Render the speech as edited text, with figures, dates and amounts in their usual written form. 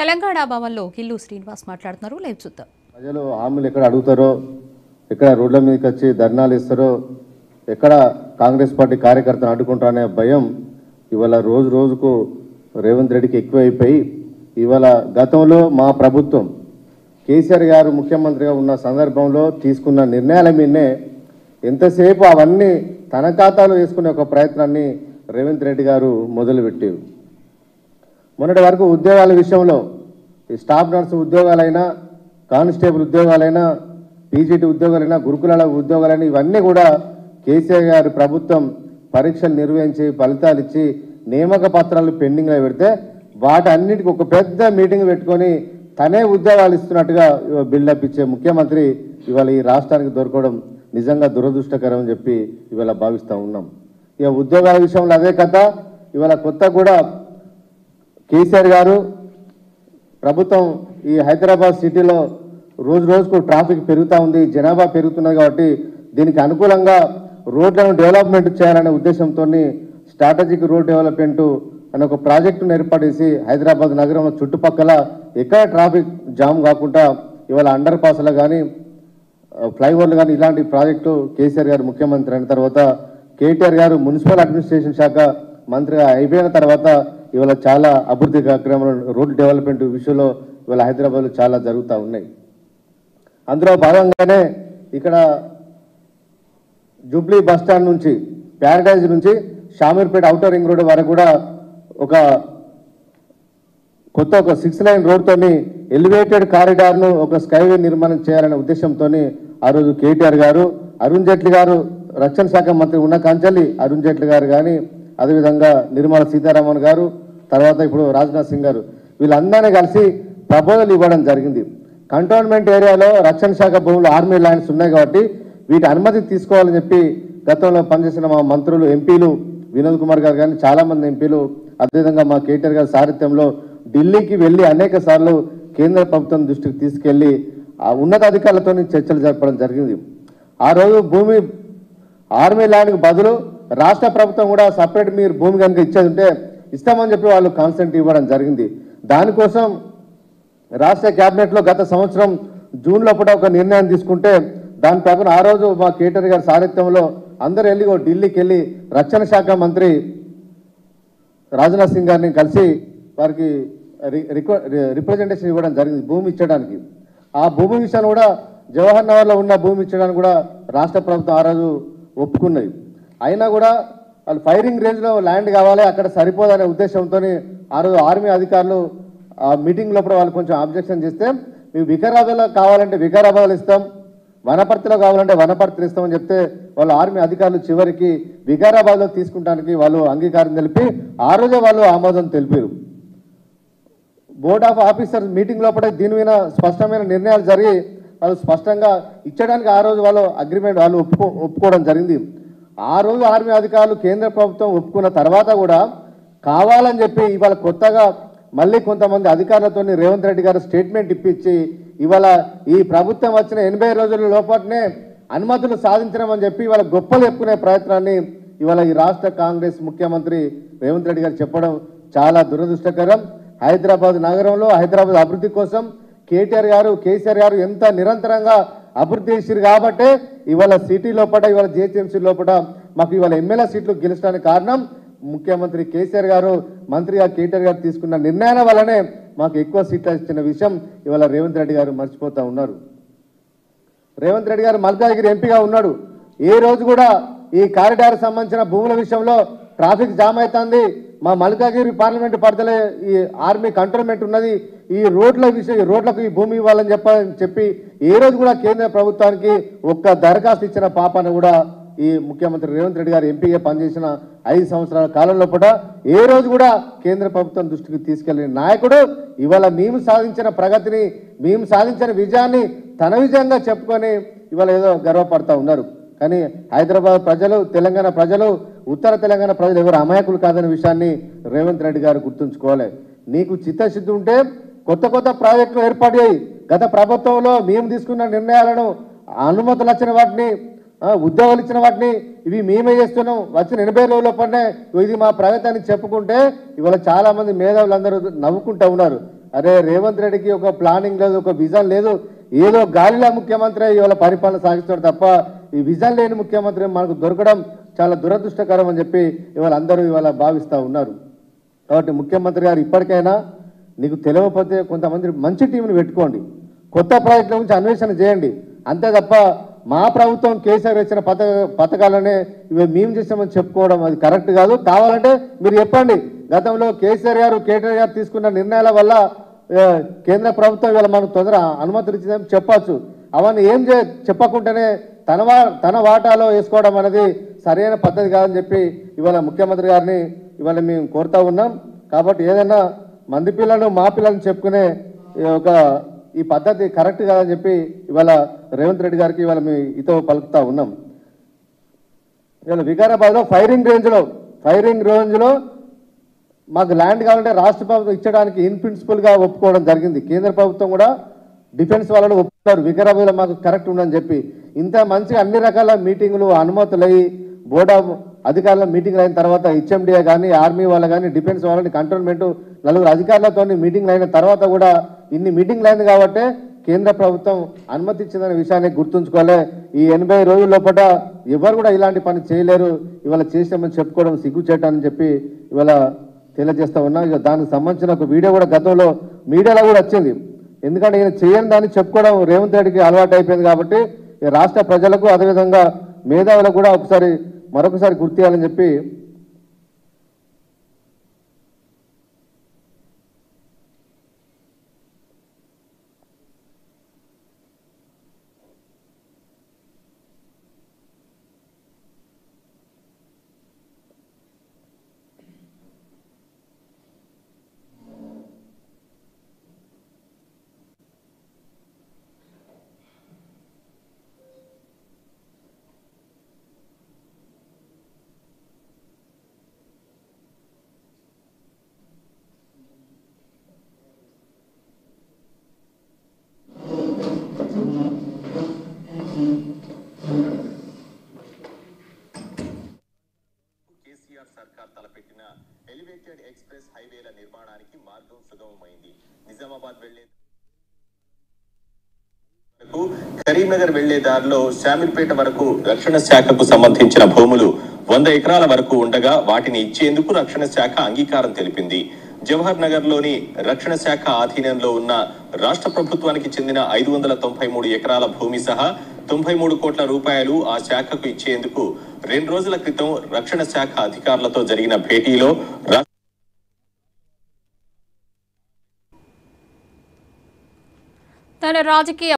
తెలంగాణ భవన్లో కిల్లు శ్రీనివాస్ మాట్లాడుతున్నారు. లైవ్ చూద్దాం. ప్రజలు హామీలు ఎక్కడ అడుగుతారో, ఎక్కడ రోడ్ల మీదకి వచ్చి ధర్నాలు ఇస్తారో, ఎక్కడ కాంగ్రెస్ పార్టీ కార్యకర్తను అడ్డుకుంటారనే భయం ఇవాళ రోజు రోజుకు రేవంత్ రెడ్డికి ఎక్కువైపోయి, ఇవాళ గతంలో మా ప్రభుత్వం కేసీఆర్ గారు ముఖ్యమంత్రిగా ఉన్న సందర్భంలో తీసుకున్న నిర్ణయాల మీదనే ఎంతసేపు అవన్నీ తన ఖాతాలో వేసుకునే ఒక ప్రయత్నాన్ని రేవంత్ రెడ్డి గారు మొదలుపెట్టారు. మొన్నటి వరకు ఉద్యోగాల విషయంలో స్టాఫ్ నర్సు ఉద్యోగాలైనా, కానిస్టేబుల్ ఉద్యోగాలైనా, పీజీటీ ఉద్యోగాలైనా, గురుకులాల ఉద్యోగాలైనా ఇవన్నీ కూడా కేసీఆర్ గారి ప్రభుత్వం పరీక్షలు నిర్వహించి ఫలితాలు ఇచ్చి నియామక పత్రాలు పెండింగ్లో పెడితే వాటన్నిటికీ ఒక పెద్ద మీటింగ్ పెట్టుకొని తనే ఉద్యోగాలు ఇస్తున్నట్టుగా బిల్డప్ ఇచ్చే ముఖ్యమంత్రి ఇవాళ ఈ రాష్ట్రానికి దొరకడం నిజంగా దురదృష్టకరం అని చెప్పి ఇవాళ భావిస్తూ ఉన్నాం. ఇక ఉద్యోగాల విషయంలో అదే కథ. ఇవాళ కొత్త కూడా కేసీఆర్ గారు ప్రభుత్వం ఈ హైదరాబాద్ సిటీలో రోజు రోజుకు ట్రాఫిక్ పెరుగుతూ ఉంది, జనాభా పెరుగుతున్నది. కాబట్టి దీనికి అనుకూలంగా రోడ్లను డెవలప్మెంట్ చేయాలనే ఉద్దేశంతో స్ట్రాటజిక్ రోడ్ డెవలప్మెంట్ అనే ఒక ప్రాజెక్టును ఏర్పాటు చేసి హైదరాబాద్ నగరంలో చుట్టుపక్కల ఎక్కడ ట్రాఫిక్ జామ్ కాకుండా ఇవాళ అండర్ పాస్లో కానీ, ఫ్లైఓవర్లు కానీ ఇలాంటి ప్రాజెక్టు కేసీఆర్ గారు ముఖ్యమంత్రి అయిన తర్వాత, కేటీఆర్ గారు మున్సిపల్ అడ్మినిస్ట్రేషన్ శాఖ మంత్రిగా అయిపోయిన తర్వాత ఇవాళ చాలా అభివృద్ధి కార్యక్రమాలు రోడ్ డెవలప్మెంట్ విషయంలో ఇవాళ హైదరాబాద్లో చాలా జరుగుతూ ఉన్నాయి. అందులో భాగంగానే ఇక్కడ జూబ్లీ బస్టాండ్ నుంచి, ప్యారడైజ్ నుంచి షామీర్పేట ఔటర్ రింగ్ రోడ్ వరకు కూడా ఒక 6 లైన్ రోడ్తోని ఎలివేటెడ్ కారిడార్ను ఒక స్కైవే నిర్మాణం చేయాలనే ఉద్దేశంతో ఆ రోజు కేటీఆర్ గారు, అరుణ్ జైట్లీ గారు రక్షణ శాఖ మంత్రి ఉన్న కాంచెల్లి అరుణ్ జైట్లీ గారు కానీ, అదేవిధంగా నిర్మలా సీతారామన్ గారు, తర్వాత ఇప్పుడు రాజ్నాథ్ సింగ్ గారు వీళ్ళందరినీ కలిసి ప్రపోజల్ ఇవ్వడం జరిగింది. కంటోన్మెంట్ ఏరియాలో రక్షణ శాఖ భూములు ఆర్మీ ల్యాండ్స్ ఉన్నాయి కాబట్టి వీటి అనుమతి తీసుకోవాలని చెప్పి గతంలో పనిచేసిన మా మంత్రులు, ఎంపీలు వినోద్ కుమార్ గారు కానీ చాలామంది ఎంపీలు, అదేవిధంగా మా కేటీఆర్ గారి సారథ్యంలో ఢిల్లీకి వెళ్ళి అనేక సార్లు కేంద్ర ప్రభుత్వం దృష్టికి తీసుకెళ్లి ఆ ఉన్నతాధికారులతో చర్చలు జరపడం జరిగింది. ఆ రోజు భూమి ఆర్మీ ల్యాండ్కి బదులు రాష్ట్ర ప్రభుత్వం కూడా సపరేట్ మీరు భూమి కనుక ఇచ్చేది ఉంటే ఇస్తామని చెప్పి వాళ్ళు కాన్సెంట్ ఇవ్వడం జరిగింది. దానికోసం రాష్ట్ర క్యాబినెట్లో గత సంవత్సరం జూన్ లోపల ఒక నిర్ణయం తీసుకుంటే దాని ప్రకారం ఆ రోజు మా కేటీఆర్ గారి సారథ్యంలో అందరూ వెళ్ళి ఢిల్లీకి వెళ్ళి రక్షణ శాఖ మంత్రి రాజ్నాథ్ సింగ్ గారిని కలిసి వారికి రిప్రజెంటేషన్ ఇవ్వడం జరిగింది భూమి ఇచ్చడానికి. ఆ భూమి విషయాన్ని కూడా జవహర్ నగర్లో ఉన్న భూమి ఇచ్చడానికి కూడా రాష్ట్ర ప్రభుత్వం ఆ రోజు ఒప్పుకున్నది. అయినా కూడా వాళ్ళు ఫైరింగ్ రేంజ్లో ల్యాండ్ కావాలి, అక్కడ సరిపోదనే ఉద్దేశంతో ఆ రోజు ఆర్మీ అధికారులు ఆ మీటింగ్ లోపల వాళ్ళు కొంచెం అబ్జెక్షన్ చేస్తే, మేము వికారాబాద్లో కావాలంటే వికారాబాద్లో ఇస్తాం, వనపర్తిలో కావాలంటే వనపర్తిలో ఇస్తామని చెప్తే వాళ్ళు ఆర్మీ అధికారులు చివరికి వికారాబాద్లో తీసుకుంటానికి వాళ్ళు అంగీకారం తెలిపి ఆ రోజే వాళ్ళు ఆమోదం తెలిపారు. బోర్డ్ ఆఫ్ ఆఫీసర్స్ మీటింగ్ లోపల దీని మీద స్పష్టమైన నిర్ణయాలు జరిగి వాళ్ళు స్పష్టంగా ఇచ్చడానికి ఆ రోజు వాళ్ళు అగ్రిమెంట్ వాళ్ళు ఒప్పుకోవడం జరిగింది. ఆ రోజు ఆర్మీ అధికారులు కేంద్ర ప్రభుత్వం ఒప్పుకున్న తర్వాత కూడా కావాలని చెప్పి ఇవాళ కొత్తగా మళ్ళీ కొంతమంది అధికారులతో రేవంత్ రెడ్డి గారు స్టేట్మెంట్ ఇప్పించి ఇవాళ ఈ ప్రభుత్వం వచ్చిన 80 రోజుల లోపలనే అనుమతులు సాధించడం అని చెప్పి ఇవాళ గొప్పలు చెప్పుకునే ప్రయత్నాన్ని ఇవాళ ఈ రాష్ట్ర కాంగ్రెస్ ముఖ్యమంత్రి రేవంత్ రెడ్డి గారు చెప్పడం చాలా దురదృష్టకరం. హైదరాబాద్ నగరంలో హైదరాబాద్ అభివృద్ధి కోసం కేటీఆర్ గారు, కేసీఆర్ గారు ఎంత నిరంతరంగా అభివృద్ధి చేశారు కాబట్టే ఇవాళ సిటీ లోపల, ఇవాళ జిహెచ్ఎంసీ లోపల మాకు ఇవాళ ఎమ్మెల్యే సీట్లు గెలుచడానికి కారణం ముఖ్యమంత్రి కేసీఆర్ గారు, మంత్రిగా కేటీఆర్ గారు తీసుకున్న నిర్ణయాల వల్లనే మాకు ఎక్కువ సీట్లు ఇచ్చిన విషయం ఇవాళ రేవంత్ రెడ్డి గారు మర్చిపోతూ ఉన్నారు. రేవంత్ రెడ్డి గారు మల్కాజ్గిరి ఎంపీగా ఉన్నాడు. ఏ రోజు కూడా ఈ కారిడార్ సంబంధించిన భూముల విషయంలో ట్రాఫిక్ జామ్ అవుతుంది, మా మల్కాజ్గిరి పార్లమెంటు పరిధిలో ఈ ఆర్మీ కంట్రోల్మెంట్ ఉన్నది, ఈ రోడ్లకు ఈ భూమి ఇవ్వాలని చెప్పి ఏ రోజు కూడా కేంద్ర ప్రభుత్వానికి ఒక్క దరఖాస్తు ఇచ్చిన పాపాన కూడా ఈ ముఖ్యమంత్రి రేవంత్ రెడ్డి గారు ఎంపీగా పనిచేసిన 5 సంవత్సరాల కాలంలో కూడా ఏ రోజు కూడా కేంద్ర ప్రభుత్వం దృష్టికి తీసుకెళ్లిన నాయకుడు ఇవాళ మేము సాధించిన ప్రగతిని, మేము సాధించిన విజయాన్ని తన విజయంగా చెప్పుకొని ఇవాళ ఏదో గర్వపడతా ఉన్నారు. కానీ హైదరాబాద్ ప్రజలు, తెలంగాణ ప్రజలు, ఉత్తర తెలంగాణ ప్రజలు ఎవరు అమాయకులు కాదనే విషయాన్ని రేవంత్ రెడ్డి గారు గుర్తుంచుకోవాలి. నీకు చిత్తశుద్ధి ఉంటే కొత్త ప్రాజెక్టులు ఏర్పాటు చేయి. గత ప్రభుత్వంలో మేము తీసుకున్న నిర్ణయాలను, అనుమతులు వచ్చిన వాటిని, ఉద్యోగాలు ఇచ్చిన వాటిని ఇవి మేమే చేస్తున్నాం, వచ్చిన 80 రోజుల పడినే ఇది మా ప్రగతి అని చెప్పుకుంటే ఇవాళ చాలా మంది మేధావులందరూ నవ్వుకుంటూ ఉన్నారు. అరే రేవంత్ రెడ్డికి ఒక ప్లానింగ్ లేదు, ఒక విజన్ లేదు, ఏదో గాలిలో ముఖ్యమంత్రి ఇవాళ పరిపాలన సాగిస్తాడు తప్ప ఈ విజన్ లేని ముఖ్యమంత్రి మనకు దొరకడం చాలా దురదృష్టకరం అని చెప్పి ఇవాళ అందరూ ఇవాళ భావిస్తూ ఉన్నారు. కాబట్టి ముఖ్యమంత్రి గారు ఇప్పటికైనా నీకు తెలియకపోతే కొంతమంది మంచి టీంని పెట్టుకోండి, కొత్త ప్రాజెక్టుల గురించి అన్వేషణ చేయండి. అంతే తప్ప మా ప్రభుత్వం కేసీఆర్ ఇచ్చిన పథకాలనే ఇవి మేము చేసామని చెప్పుకోవడం అది కరెక్ట్ కాదు. కావాలంటే మీరు చెప్పండి, గతంలో కేసీఆర్ గారు కేటీఆర్ గారు తీసుకున్న నిర్ణయాల వల్ల కేంద్ర ప్రభుత్వం ఇవాళ మనకు తొందర అనుమతులు ఇచ్చిందని చెప్పచ్చు. అవన్నీ ఏం చెప్పకుండానే తన వాటాలో వేసుకోవడం అనేది సరైన పద్ధతి కాదని చెప్పి ఇవాళ ముఖ్యమంత్రి గారిని ఇవాళ మేము కోరుతా ఉన్నాం. కాబట్టి ఏదైనా మంది పిల్లలు మా పిల్లల్ని చెప్పుకునే ఈ పద్ధతి కరెక్ట్ కాదని చెప్పి ఇవాళ రేవంత్ రెడ్డి గారికి ఇవాళ మేము ఇతో పలుకుతా ఉన్నాం. ఇవాళ వికారాబాద్లో ఫైరింగ్ రేంజ్లో మాకు ల్యాండ్ కావాలంటే రాష్ట్ర ప్రభుత్వం ఇచ్చడానికి ఇన్ ప్రిన్సిపల్గా ఒప్పుకోవడం జరిగింది. కేంద్ర ప్రభుత్వం కూడా డిఫెన్స్ వాళ్ళని ఒప్పుకున్నారు వికారాబాద్లో మాకు కరెక్ట్ ఉందని చెప్పి. ఇంత మంచి అన్ని రకాల మీటింగులు అనుమతులు అయ్యి బోర్డ్ ఆఫ్ అధికారుల మీటింగ్లు అయిన తర్వాత హెచ్ఎండిఏ కానీ ఆర్మీ వాళ్ళు కానీ డిఫెన్స్ వాళ్ళని కంటోన్మెంట్ నలుగురు అధికారులతో మీటింగ్లు అయిన తర్వాత కూడా ఇన్ని మీటింగ్లు అయింది కాబట్టి కేంద్ర ప్రభుత్వం అనుమతి ఇచ్చిందనే విషయాన్ని గుర్తుంచుకోవాలి. ఈ 80 రోజుల లోపల ఎవరు కూడా ఇలాంటి పని చేయలేరు. ఇవాళ చేసామని చెప్పుకోవడం సిగ్గుచేటని చెప్పి ఇవాళ తెలియజేస్తా ఉన్నా. ఇక దానికి సంబంధించిన ఒక వీడియో కూడా గతంలో మీడియాలో కూడా వచ్చింది. ఎందుకంటే ఈయన చేయని దాన్ని చెప్పుకోవడం రేవంత్ రెడ్డికి అలవాటు అయిపోయింది కాబట్టి రాష్ట్ర ప్రజలకు అదేవిధంగా మేధావులకు కూడా మరొకసారి గుర్తు చేయాలని చెప్పి సర్కార్ తలపెట్టిన ఎలివేటెడ్ ఎక్స్ప్రెస్ హైవేల నిర్మాణానికి మార్గం సుగమమైంది. నిజామాబాద్ వెళ్లే కరీంనగర్ వెళ్లే దారిలో శామిర్పేట వరకు రక్షణ శాఖకు సంబంధించిన భూములు 100 ఎకరాల వరకు ఉండగా వాటిని ఇచ్చేందుకు రక్షణ శాఖ అంగీకారం తెలిపింది. జవహర్ నగర్ లోని రక్షణ శాఖ ఆధీనంలో ఉన్న రాష్ట్ర ప్రభుత్వానికి చెందిన 593 ఎకరాల భూమి సహా 93 కోట్ల రూపాయలు ఆ శాఖకు ఇచ్చేందుకు 2 రోజుల క్రితం రక్షణ శాఖ అధికారులతో జరిగిన భేటీలో తన రాజకీయ